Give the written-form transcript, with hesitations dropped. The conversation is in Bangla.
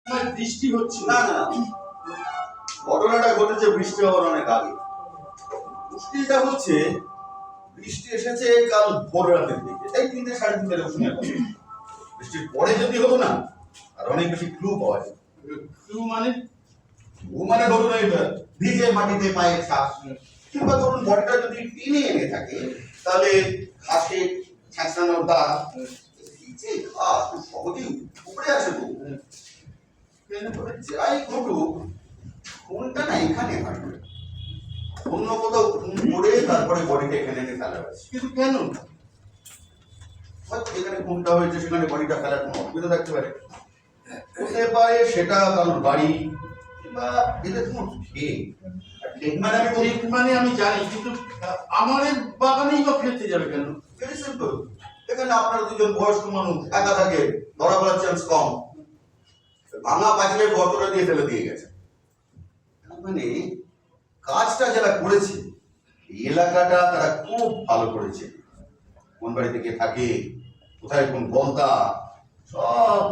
বৃষ্টি হচ্ছে না না, ঘটনাটা ঘটেছে বৃষ্টি হওয়ার অনেক আগে। মুশকিলটা হচ্ছে বৃষ্টি এসেছে কাল ভোর রাতের দিকে, এই 3টে সাড়ে 3টে সময়। বৃষ্টির পরে যদি হতো না, আর অনেক বেশি ক্লু পাওয়া যায়। মানে ধরুন ভিজে মাটিতে পায়ের ছাপ, কিংবা ধরুন বডিটা যদি টেনে এনে থাকে, তাহলে ঘাসে ছ্যাঁচড়ানোর দাগ, ভিজে ঘাস খুব সহজেই উপরে আসে। তো যাই ঘটুক, কোনটা না এখানে থাকবে, অন্য কোথাও করে তারপরে বডিটা এখানে এনে ফেলা হয়েছে। কিন্তু কেন? হয়তো যেখানে খুনটা হয়েছে সেখানে বডিটা ফেলার কোনো অসুবিধা থাকতে পারে, হতে পারে সেটা কারোর বাড়ি, কিংবা এদের কোনো ঠিক মানে আমি বলি, মানে আমি জানি, কিন্তু আমার এই বাগানেই বা ফেলতে যাবে কেন? Very simple. এখানে আপনারা দুজন বয়স্ক মানুষ, একা থাকে, ধরা পড়ার চান্স কম, ভাঙা পাঁচিলের গর্তটা দিয়ে ফেলে দিয়ে গেছে। মানে কাজটা যারা করেছে, এই এলাকাটা তারা খুব ভালো করেছে। কোন বাড়িতে কে থাকে, কোথায় কোন গলতা, সব